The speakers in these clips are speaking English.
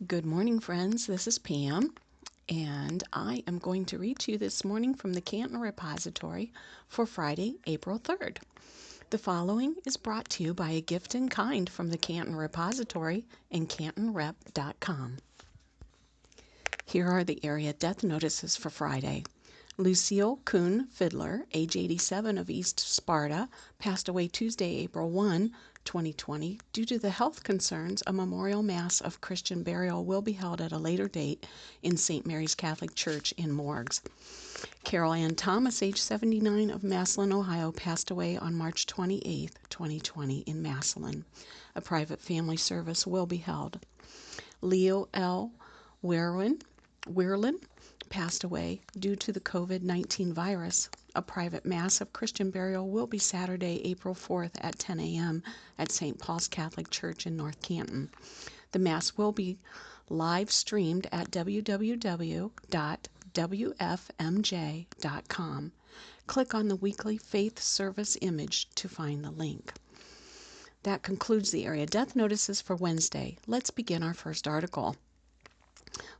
Good morning, friends. This is Pam, and I am going to read to you this morning from the Canton Repository for Friday, April 3rd. The following is brought to you by a gift in kind from the Canton Repository and cantonrep.com. Here are the area death notices for Friday. Lucille Kuhn Fiddler, age 87, of East Sparta, passed away Tuesday, April 1, 2020. Due to the health concerns, a memorial mass of Christian burial will be held at a later date in St. Mary's Catholic Church in Morgues. Carol Ann Thomas, age 79, of Massillon, Ohio, passed away on March 28, 2020, in Massillon. A private family service will be held. Leo L. Weirlin passed away due to the COVID-19 virus. A private mass of Christian burial will be Saturday, April 4th at 10 a.m. at St. Paul's Catholic Church in North Canton. The mass will be live streamed at www.wfmj.com. Click on the weekly faith service image to find the link. That concludes the area death notices for Wednesday. Let's begin our first article.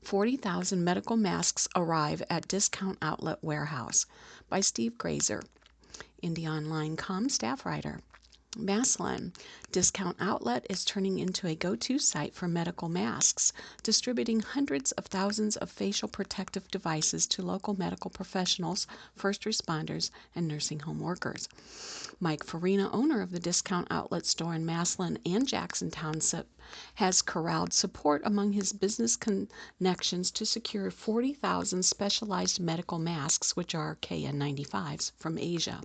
40,000 medical masks arrive at discount outlet warehouse by Steve Grazer, IndyOnline.com staff writer. Massillon Discount Outlet is turning into a go-to site for medical masks, distributing hundreds of thousands of facial protective devices to local medical professionals, first responders, and nursing home workers. Mike Farina, owner of the discount outlet store in Massillon and Jackson Township, has corralled support among his business connections to secure 40,000 specialized medical masks, which are KN95s, from Asia.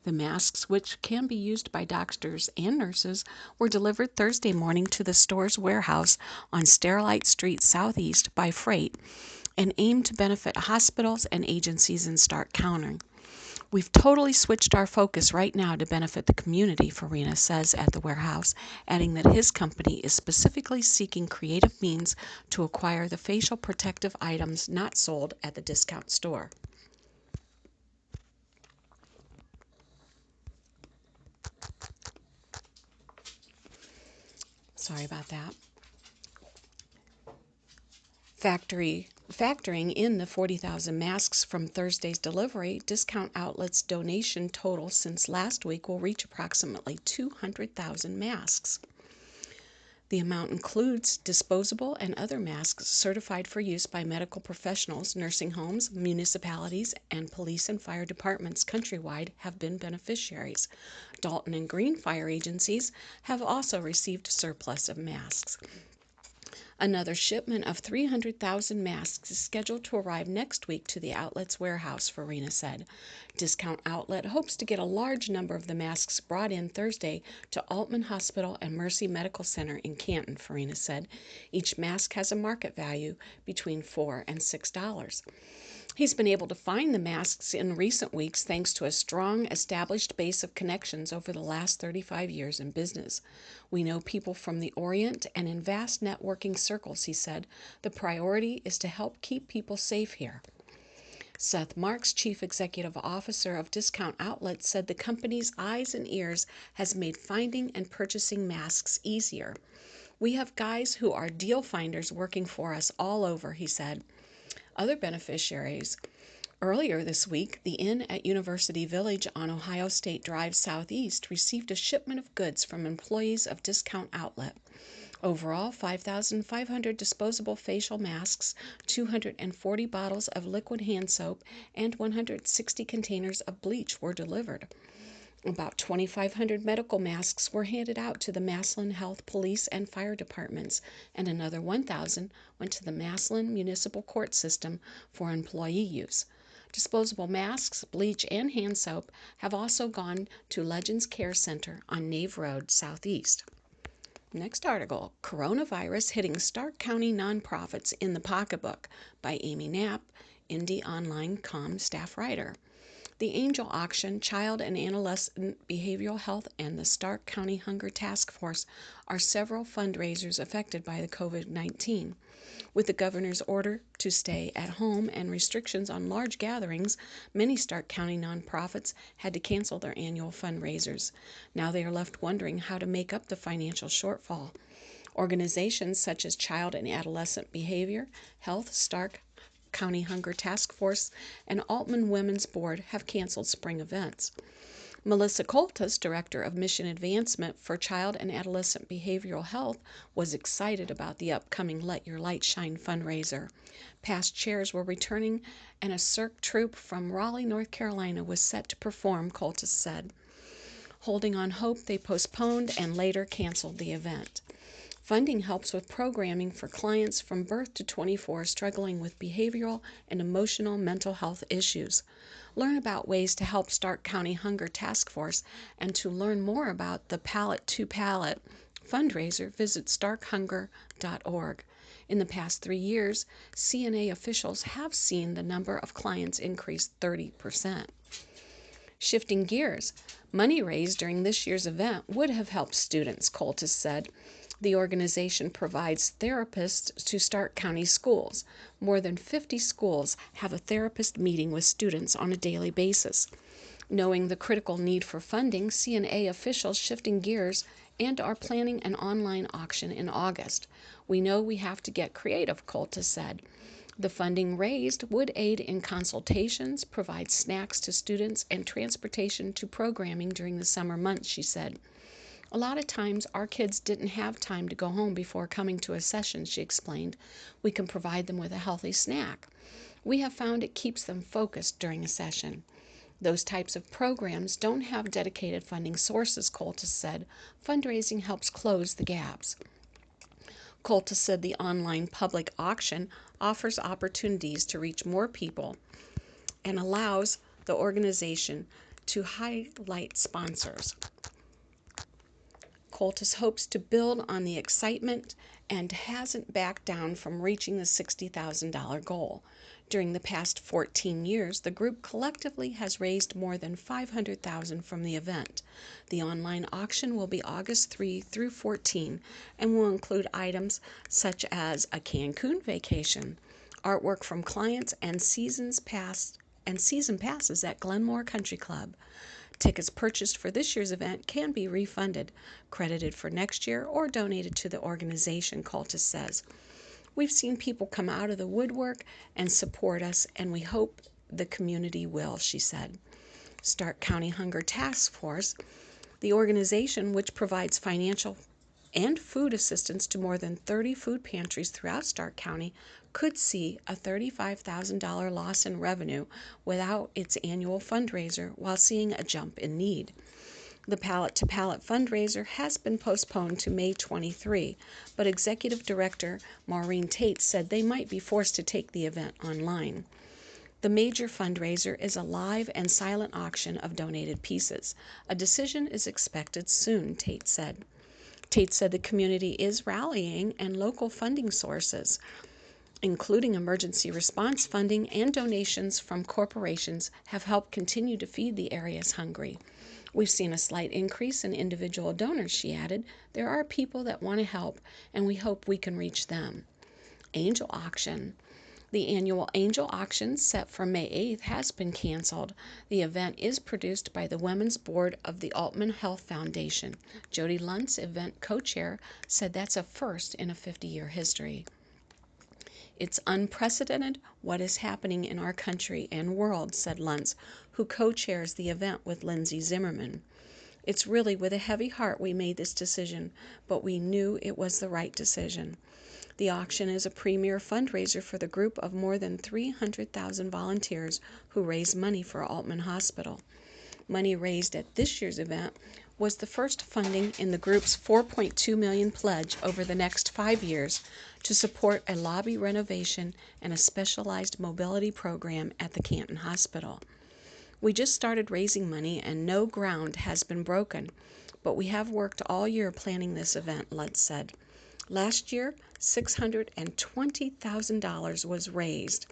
The masks, which can be used by doctors and nurses, were delivered Thursday morning to the store's warehouse on Sterilite Street Southeast by freight and aim to benefit hospitals and agencies in Stark County. We've totally switched our focus right now to benefit the community, Farina says at the warehouse, adding that his company is specifically seeking creative means to acquire the facial protective items not sold at the discount store. Sorry about that. Factoring in the 40,000 masks from Thursday's delivery, Discount Outlet's donation total since last week will reach approximately 200,000 masks. The amount includes disposable and other masks certified for use by medical professionals. Nursing homes, municipalities, and police and fire departments countrywide have been beneficiaries. Dalton and Greene fire agencies have also received surplus of masks. Another shipment of 300,000 masks is scheduled to arrive next week to the outlet's warehouse, Farina said. Discount Outlet hopes to get a large number of the masks brought in Thursday to Altman Hospital and Mercy Medical Center in Canton, Farina said. Each mask has a market value between $4 and $6. He's been able to find the masks in recent weeks thanks to a strong, established base of connections over the last 35 years in business. We know people from the Orient and in vast networking circles, he said. The priority is to help keep people safe here. Seth Marks, Chief Executive Officer of Discount Outlet, said the company's eyes and ears has made finding and purchasing masks easier. We have guys who are deal finders working for us all over, he said. Other beneficiaries. Earlier this week, the Inn at University Village on Ohio State Drive Southeast received a shipment of goods from employees of Discount Outlet. Overall, 5,500 disposable facial masks, 240 bottles of liquid hand soap, and 160 containers of bleach were delivered. About 2,500 medical masks were handed out to the Massillon Health, Police, and Fire Departments, and another 1,000 went to the Massillon Municipal Court System for employee use. Disposable masks, bleach, and hand soap have also gone to Legends Care Center on Nave Road, Southeast. Next article, Coronavirus Hitting Stark County Nonprofits in the Pocketbook by Amy Knapp, IndyOnline.com staff writer. The Angel Auction, Child and Adolescent Behavioral Health, and the Stark County Hunger Task Force are several fundraisers affected by the COVID-19. With the governor's order to stay at home and restrictions on large gatherings, many Stark County nonprofits had to cancel their annual fundraisers. Now they are left wondering how to make up the financial shortfall. Organizations such as Child and Adolescent Behavior, Health, Stark County Hunger Task Force, and Altman Women's Board have canceled spring events. Melissa Coltis, Director of Mission Advancement for Child and Adolescent Behavioral Health, was excited about the upcoming Let Your Light Shine fundraiser. Past chairs were returning, and a Cirque troupe from Raleigh, North Carolina was set to perform, Coltis said. Holding on hope, they postponed and later canceled the event. Funding helps with programming for clients from birth to 24 struggling with behavioral and emotional mental health issues. Learn about ways to help Stark County Hunger Task Force and to learn more about the Pallet to Pallet fundraiser, visit starkhunger.org. In the past 3 years, CNA officials have seen the number of clients increase 30%. Shifting gears, money raised during this year's event would have helped students, Coltis said. The organization provides therapists to Stark County schools. More than 50 schools have a therapist meeting with students on a daily basis. Knowing the critical need for funding, CNA officials shifting gears and are planning an online auction in August. We know we have to get creative, Coltis said. The funding raised would aid in consultations, provide snacks to students, and transportation to programming during the summer months, she said. A lot of times our kids didn't have time to go home before coming to a session, she explained. We can provide them with a healthy snack. We have found it keeps them focused during a session. Those types of programs don't have dedicated funding sources, Coltis said. Fundraising helps close the gaps. Coltis said the online public auction offers opportunities to reach more people and allows the organization to highlight sponsors. Coltis hopes to build on the excitement and hasn't backed down from reaching the $60,000 goal. During the past 14 years, the group collectively has raised more than $500,000 from the event. The online auction will be August 3 through 14 and will include items such as a Cancun vacation, artwork from clients, and season passes at Glenmore Country Club. Tickets purchased for this year's event can be refunded, credited for next year, or donated to the organization, Coltis says. We've seen people come out of the woodwork and support us, and we hope the community will, she said. Stark County Hunger Task Force, the organization which provides financial and food assistance to more than 30 food pantries throughout Stark County, could see a $35,000 loss in revenue without its annual fundraiser while seeing a jump in need. The Pallet to Pallet fundraiser has been postponed to May 23, but Executive Director Maureen Tate said they might be forced to take the event online. The major fundraiser is a live and silent auction of donated pieces. A decision is expected soon, Tate said. Tate said the community is rallying and local funding sources, including emergency response funding and donations from corporations, have helped continue to feed the area's hungry. We've seen a slight increase in individual donors, she added. There are people that want to help, and we hope we can reach them. Angel auction. The annual Angel auction set for May 8th has been canceled. The event is produced by the Women's Board of the Altman Health Foundation. Jody Luntz, event co-chair, said that's a first in a 50-year history. It's unprecedented what is happening in our country and world, said Luntz, who co-chairs the event with Lindsay Zimmerman. It's really with a heavy heart we made this decision, but we knew it was the right decision. The auction is a premier fundraiser for the group of more than 300,000 volunteers who raise money for Altman Hospital. Money raised at this year's event was the first funding in the group's $4.2 million pledge over the next 5 years to support a lobby renovation and a specialized mobility program at the Canton Hospital. We just started raising money and no ground has been broken, but we have worked all year planning this event, Luntz said. Last year, $620,000 was raised.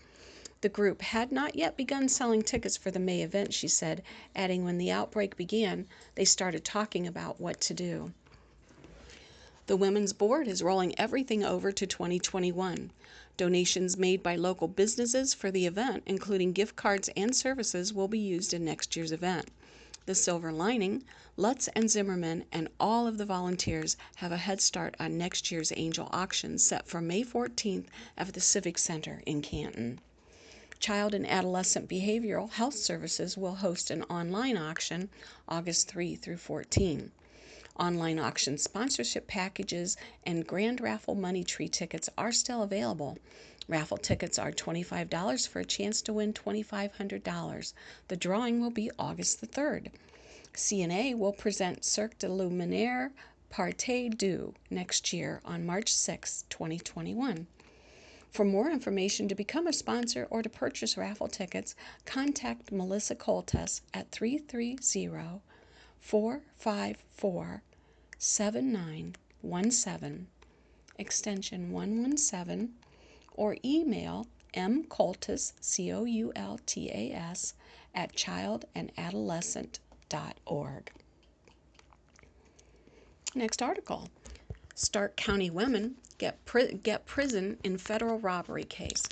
The group had not yet begun selling tickets for the May event, she said, adding when the outbreak began, they started talking about what to do. The Women's Board is rolling everything over to 2021. Donations made by local businesses for the event, including gift cards and services, will be used in next year's event. The silver lining, Lutz and Zimmerman and all of the volunteers have a head start on next year's angel auction set for May 14th at the Civic Center in Canton. Child and Adolescent Behavioral Health Services will host an online auction August 3 through 14. Online auction sponsorship packages and grand raffle money tree tickets are still available. Raffle tickets are $25 for a chance to win $2,500. The drawing will be August the 3rd. CNA will present Cirque de Luminaire Parte Deux next year on March 6, 2021. For more information to become a sponsor or to purchase raffle tickets, contact Melissa Coltes at 330-454-7917, extension 117, or email mcoltas, COULTAS, at childandadolescent.org. Next article. Stark County Women get prison in federal robbery case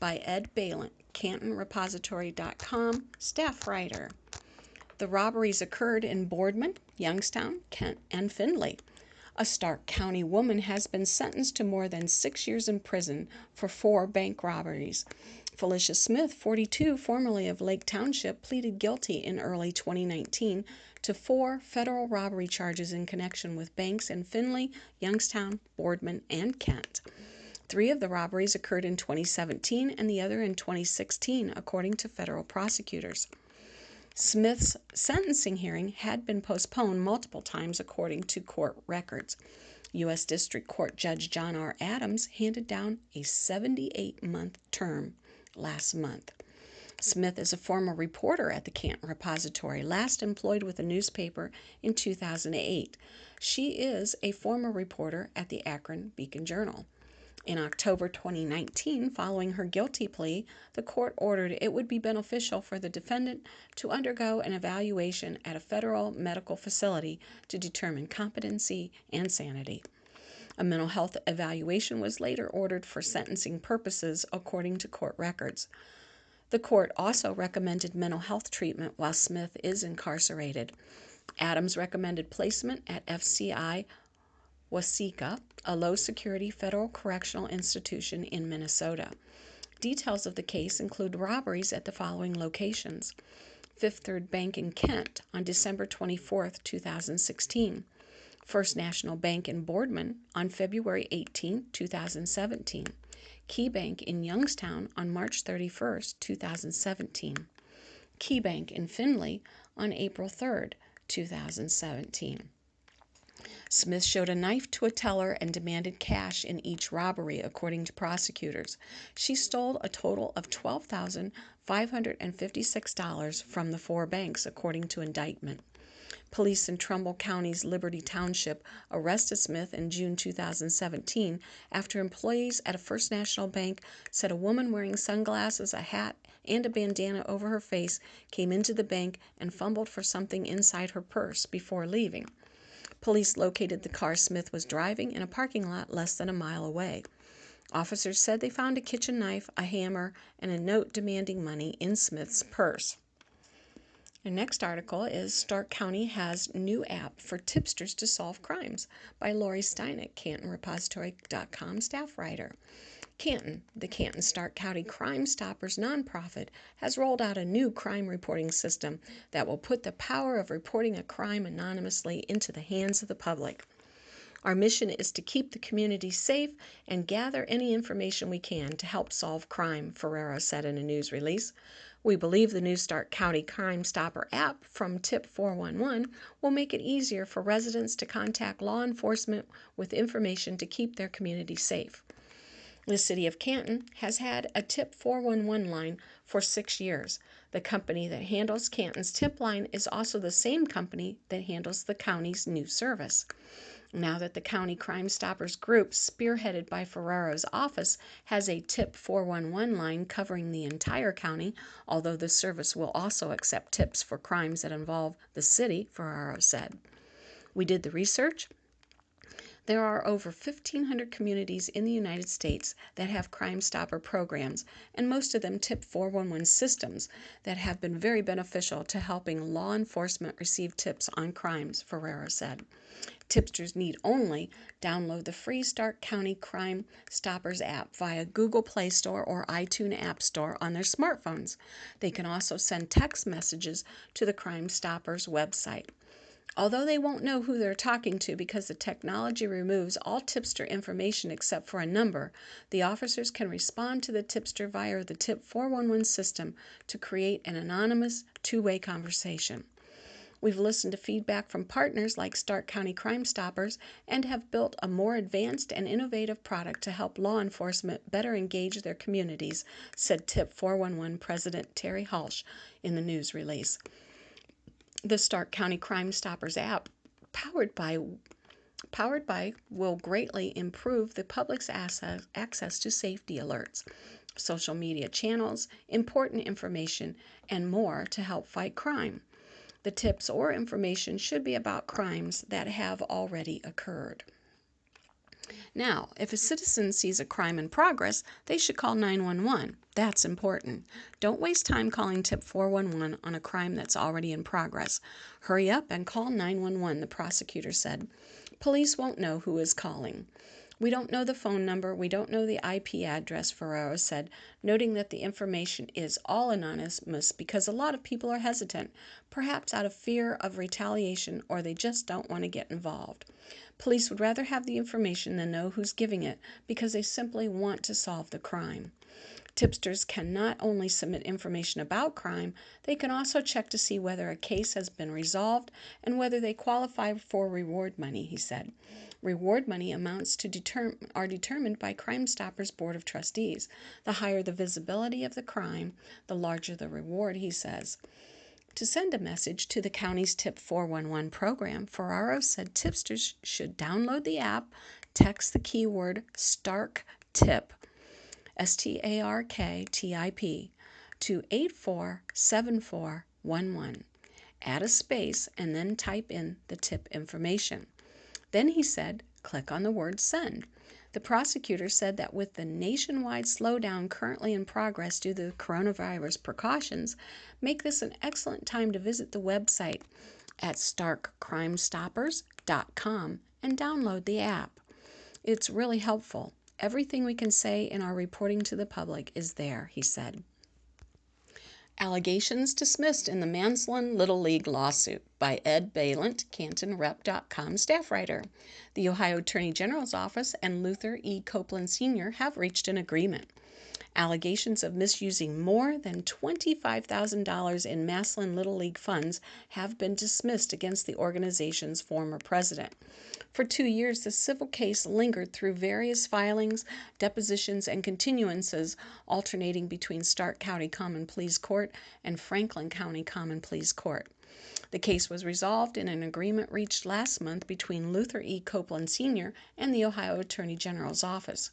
by Ed Balint, CantonRepository.com, staff writer. The robberies occurred in Boardman, Youngstown, Kent, and Findlay. A Stark County woman has been sentenced to more than 6 years in prison for 4 bank robberies. Felicia Smith, 42, formerly of Lake Township, pleaded guilty in early 2019 to 4 federal robbery charges in connection with banks in Findlay, Youngstown, Boardman, and Kent. 3 of the robberies occurred in 2017 and the other in 2016, according to federal prosecutors. Smith's sentencing hearing had been postponed multiple times according to court records. U.S. District Court Judge John R. Adams handed down a 78-month term last month. Smith is a former reporter at the Canton Repository, last employed with the newspaper in 2008. She is a former reporter at the Akron Beacon Journal. In October 2019, following her guilty plea, the court ordered it would be beneficial for the defendant to undergo an evaluation at a federal medical facility to determine competency and sanity. A mental health evaluation was later ordered for sentencing purposes, according to court records. The court also recommended mental health treatment while Smith is incarcerated. Adams recommended placement at FCI Waseca, a low-security federal correctional institution in Minnesota. Details of the case include robberies at the following locations: Fifth Third Bank in Kent on December 24, 2016. First National Bank in Boardman on February 18, 2017. Key Bank in Youngstown on March 31, 2017. Key Bank in Findlay on April 3, 2017. Smith showed a knife to a teller and demanded cash in each robbery, according to prosecutors. She stole a total of $12,556 from the 4 banks, according to indictment. Police in Trumbull County's Liberty Township arrested Smith in June 2017 after employees at a First National Bank said a woman wearing sunglasses, a hat, and a bandana over her face came into the bank and fumbled for something inside her purse before leaving. Police located the car Smith was driving in a parking lot less than a mile away. Officers said they found a kitchen knife, a hammer, and a note demanding money in Smith's purse. The next article is Stark County has new app for tipsters to solve crimes by Lori Steineck, CantonRepository.com staff writer. Canton, the Canton Stark County Crime Stoppers nonprofit, has rolled out a new crime reporting system that will put the power of reporting a crime anonymously into the hands of the public. Our mission is to keep the community safe and gather any information we can to help solve crime, Ferrero said in a news release. We believe the new Stark County Crime Stopper app from Tip 411 will make it easier for residents to contact law enforcement with information to keep their community safe. The City of Canton has had a Tip 411 line for 6 years. The company that handles Canton's tip line is also the same company that handles the county's new service. Now that the County Crime Stoppers group, spearheaded by Ferrero's office, has a Tip 411 line covering the entire county, although the service will also accept tips for crimes that involve the city, Ferrero said. We did the research. There are over 1,500 communities in the United States that have Crime Stopper programs, and most of them tip 411 systems that have been very beneficial to helping law enforcement receive tips on crimes, Ferrero said. Tipsters need only download the free Stark County Crime Stoppers app via Google Play Store or iTunes App Store on their smartphones. They can also send text messages to the Crime Stoppers website. Although they won't know who they're talking to because the technology removes all tipster information except for a number, the officers can respond to the tipster via the Tip 411 system to create an anonymous two-way conversation. We've listened to feedback from partners like Stark County Crime Stoppers and have built a more advanced and innovative product to help law enforcement better engage their communities, said Tip 411 President Terry Halsh in the news release. The Stark County Crime Stoppers app, powered by will greatly improve the public's access to safety alerts, social media channels, important information, and more to help fight crime. The tips or information should be about crimes that have already occurred. Now, if a citizen sees a crime in progress, they should call 911. That's important. Don't waste time calling Tip 411 on a crime that's already in progress. Hurry up and call 911, the prosecutor said. Police won't know who is calling. We don't know the phone number, we don't know the IP address, Ferrero said, noting that the information is all anonymous because a lot of people are hesitant, perhaps out of fear of retaliation or they just don't want to get involved. Police would rather have the information than know who's giving it because they simply want to solve the crime. Tipsters can not only submit information about crime, they can also check to see whether a case has been resolved and whether they qualify for reward money, he said. Reward money amounts are determined by Crime Stoppers Board of Trustees. The higher the visibility of the crime, the larger the reward, he says. To send a message to the county's Tip 411 program, Ferraro said tipsters should download the app, text the keyword STARKTIP, STARKTIP, to 847411. Add a space and then type in the tip information. Then he said, click on the word send. The prosecutor said that with the nationwide slowdown currently in progress due to the coronavirus precautions, make this an excellent time to visit the website at starkcrimestoppers.com and download the app. It's really helpful. Everything we can say in our reporting to the public is there, he said. Allegations dismissed in the Massillon Little League lawsuit by Ed Balint, CantonRep.com staff writer. The Ohio Attorney General's Office and Luther E. Copeland Sr. have reached an agreement. Allegations of misusing more than $25,000 in Massillon Little League funds have been dismissed against the organization's former president. For 2 years, the civil case lingered through various filings, depositions, and continuances alternating between Stark County Common Pleas Court and Franklin County Common Pleas Court. The case was resolved in an agreement reached last month between Luther E. Copeland Sr. and the Ohio Attorney General's Office.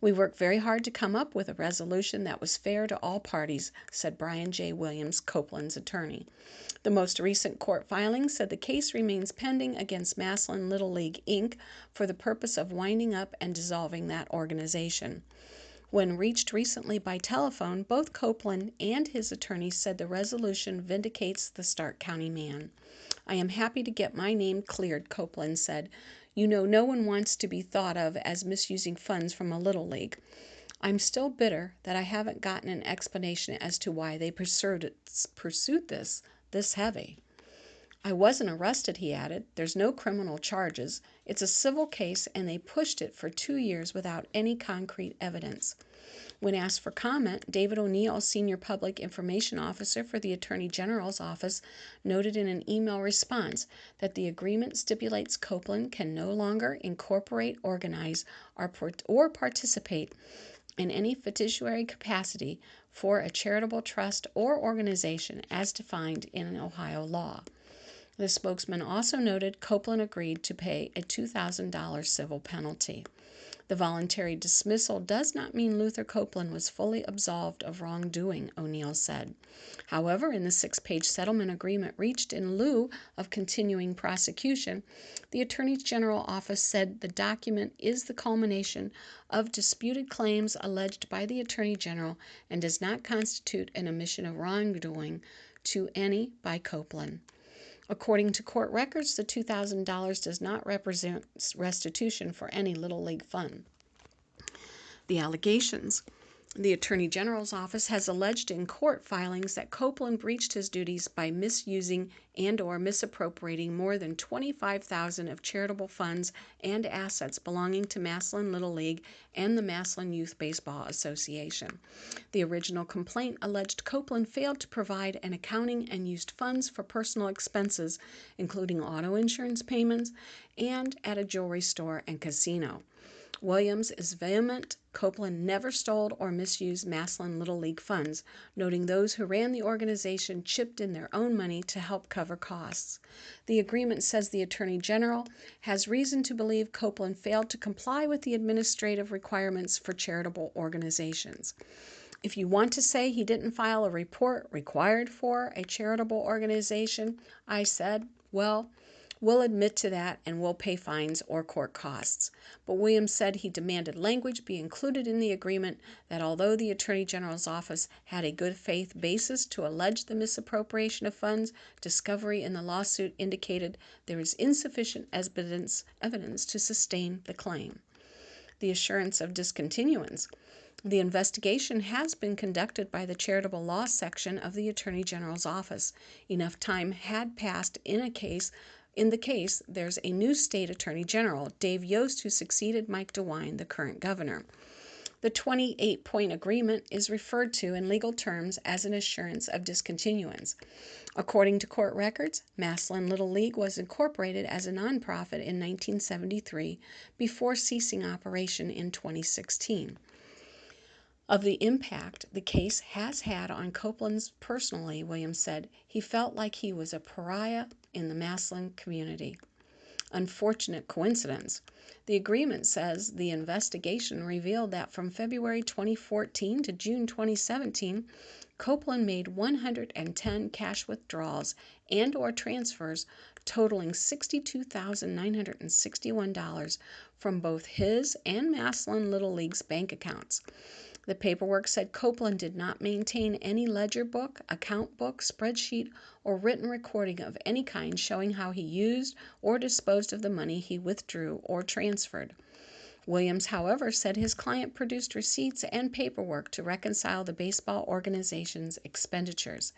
We worked very hard to come up with a resolution that was fair to all parties, said Brian J. Williams, Copeland's attorney. The most recent court filing said the case remains pending against Massillon Little League, Inc. for the purpose of winding up and dissolving that organization. When reached recently by telephone, both Copeland and his attorney said the resolution vindicates the Stark County man. I am happy to get my name cleared, Copeland said. You know, no one wants to be thought of as misusing funds from a Little League. I'm still bitter that I haven't gotten an explanation as to why they pursued this heavy. I wasn't arrested, he added. There's no criminal charges. It's a civil case, and they pushed it for 2 years without any concrete evidence. When asked for comment, David O'Neill, Senior Public Information Officer for the Attorney General's Office, noted in an email response that the agreement stipulates Copeland can no longer incorporate, organize, or participate in any fiduciary capacity for a charitable trust or organization as defined in Ohio law. The spokesman also noted Copeland agreed to pay a $2,000 civil penalty. The voluntary dismissal does not mean Luther Copeland was fully absolved of wrongdoing, O'Neill said. However, in the 6-page settlement agreement reached in lieu of continuing prosecution, the Attorney General's office said the document is the culmination of disputed claims alleged by the Attorney General and does not constitute an admission of wrongdoing to any by Copeland. According to court records, the $2,000 does not represent restitution for any Little League fund. The allegations. The Attorney General's office has alleged in court filings that Copeland breached his duties by misusing and/or misappropriating more than $25,000 of charitable funds and assets belonging to Massillon Little League and the Massillon Youth Baseball Association. The original complaint alleged Copeland failed to provide an accounting and used funds for personal expenses, including auto insurance payments, and at a jewelry store and casino. Williams is vehement. Copeland never stole or misused Massillon Little League funds, noting those who ran the organization chipped in their own money to help cover costs. The agreement says the Attorney General has reason to believe Copeland failed to comply with the administrative requirements for charitable organizations. If you want to say he didn't file a report required for a charitable organization, I said, well, we'll admit to that and we'll pay fines or court costs. But Williams said he demanded language be included in the agreement that although the Attorney General's office had a good faith basis to allege the misappropriation of funds, discovery in the lawsuit indicated there is insufficient evidence to sustain the claim. The assurance of discontinuance. The investigation has been conducted by the charitable law section of the Attorney General's office. Enough time had passed in the case, there's a new state attorney general, Dave Yost, who succeeded Mike DeWine, the current governor. The 28-point agreement is referred to in legal terms as an assurance of discontinuance. According to court records, Massillon Little League was incorporated as a nonprofit in 1973 before ceasing operation in 2016. Of the impact the case has had on Copeland's personally, Williams said, he felt like he was a pariah in the Massillon community. Unfortunate coincidence. The agreement says the investigation revealed that from February 2014 to June 2017, Copeland made 110 cash withdrawals and/or transfers totaling $62,961 from both his and Massillon Little League's bank accounts. The paperwork said Copeland did not maintain any ledger book, account book, spreadsheet, or written recording of any kind showing how he used or disposed of the money he withdrew or transferred. Williams, however, said his client produced receipts and paperwork to reconcile the baseball organization's expenditures.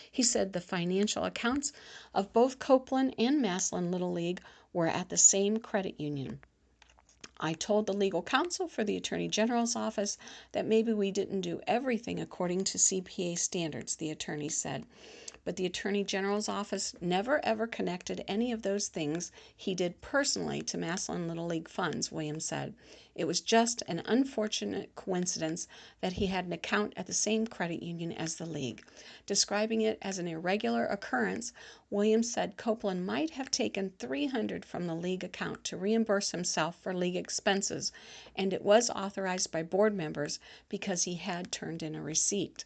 He said the financial accounts of both Copeland and Massillon Little League were at the same credit union. I told the legal counsel for the Attorney General's office that maybe we didn't do everything according to CPA standards, the attorney said. But the Attorney General's office never ever connected any of those things he did personally to Massillon Little League funds, Williams said. It was just an unfortunate coincidence that he had an account at the same credit union as the league. Describing it as an irregular occurrence, Williams said Copeland might have taken $300 from the league account to reimburse himself for league expenses, and it was authorized by board members because he had turned in a receipt.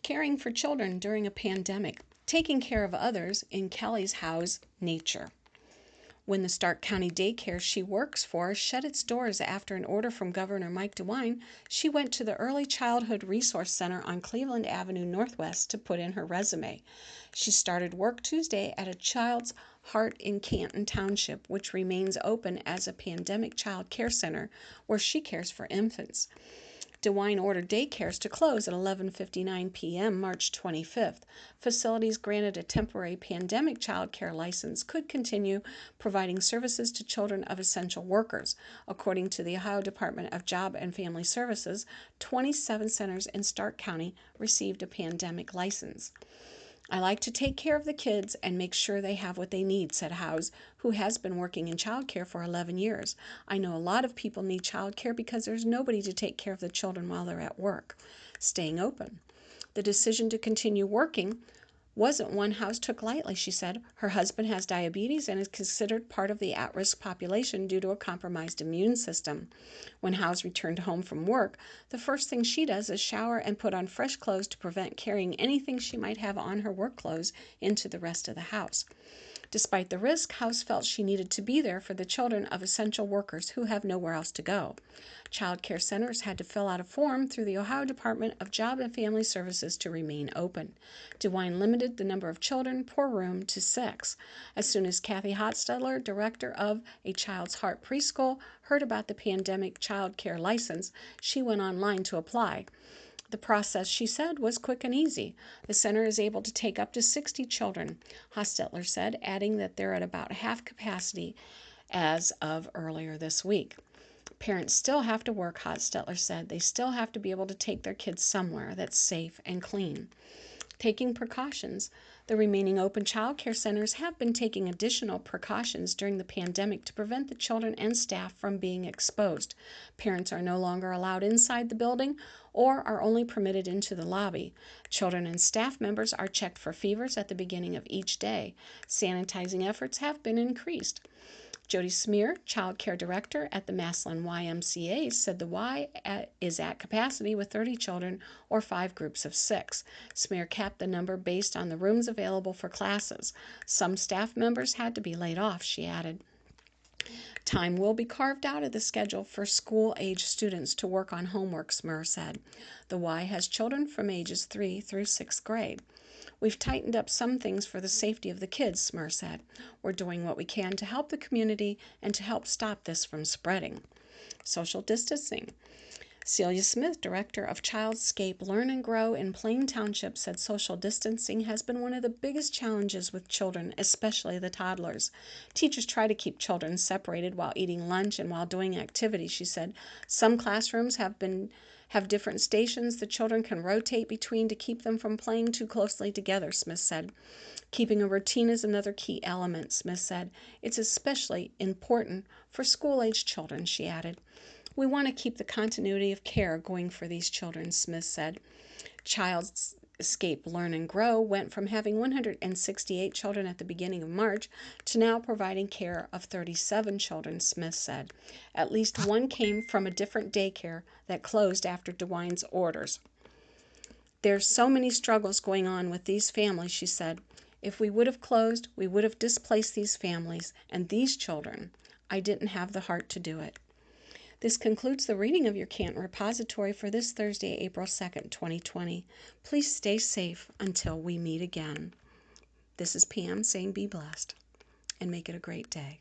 Caring for children during a pandemic, taking care of others in Kelly's house, Nature. When the Stark County daycare she works for shut its doors after an order from Governor Mike DeWine, she went to the Early Childhood Resource Center on Cleveland Avenue Northwest to put in her resume. She started work Tuesday at a Child's Heart in Canton Township, which remains open as a pandemic child care center where she cares for infants. DeWine ordered daycares to close at 11:59 p.m. March 25th. Facilities granted a temporary pandemic child care license could continue providing services to children of essential workers. According to the Ohio Department of Job and Family Services, 27 centers in Stark County received a pandemic license. I like to take care of the kids and make sure they have what they need, said Howes, who has been working in child care for 11 years. I know a lot of people need child care because there's nobody to take care of the children while they're at work. Staying open. The decision to continue working wasn't one House took lightly, she said. Her husband has diabetes and is considered part of the at-risk population due to a compromised immune system. When House returned home from work, the first thing she does is shower and put on fresh clothes to prevent carrying anything she might have on her work clothes into the rest of the house. Despite the risk, House felt she needed to be there for the children of essential workers who have nowhere else to go. Child care centers had to fill out a form through the Ohio Department of Job and Family Services to remain open. DeWine limited the number of children per room to 6. As soon as Kathy Hotstetler, director of A Child's Heart Preschool, heard about the pandemic child care license, she went online to apply. The process, she said, was quick and easy. The center is able to take up to 60 children, Hostetler said, adding that they're at about half capacity as of earlier this week. Parents still have to work, Hostetler said. They still have to be able to take their kids somewhere that's safe and clean. Taking precautions. The remaining open child care centers have been taking additional precautions during the pandemic to prevent the children and staff from being exposed. Parents are no longer allowed inside the building or are only permitted into the lobby. Children and staff members are checked for fevers at the beginning of each day. Sanitizing efforts have been increased. Jody Smear, child care director at the Massillon YMCA, said the Y is at capacity with 30 children or 5 groups of 6. Smear capped the number based on the rooms available for classes. Some staff members had to be laid off, she added. Time will be carved out of the schedule for school-age students to work on homework, Smear said. The Y has children from ages 3 through 6th grade. We've tightened up some things for the safety of the kids, Smear said. We're doing what we can to help the community and to help stop this from spreading. Social distancing. Celia Smith, director of Childscape Learn and Grow in Plain Township, said social distancing has been one of the biggest challenges with children, especially the toddlers. Teachers try to keep children separated while eating lunch and while doing activities, she said. Some classrooms have different stations the children can rotate between to keep them from playing too closely together, Smith said. Keeping a routine is another key element, Smith said. It's especially important for school-age children, she added. We want to keep the continuity of care going for these children, Smith said. Childscape Learn and Grow went from having 168 children at the beginning of March to now providing care of 37 children, Smith said. At least one came from a different daycare that closed after DeWine's orders. There's so many struggles going on with these families, she said. If we would have closed, we would have displaced these families and these children. I didn't have the heart to do it. This concludes the reading of your Canton Repository for this Thursday, April 2nd, 2020. Please stay safe until we meet again. This is Pam saying be blessed and make it a great day.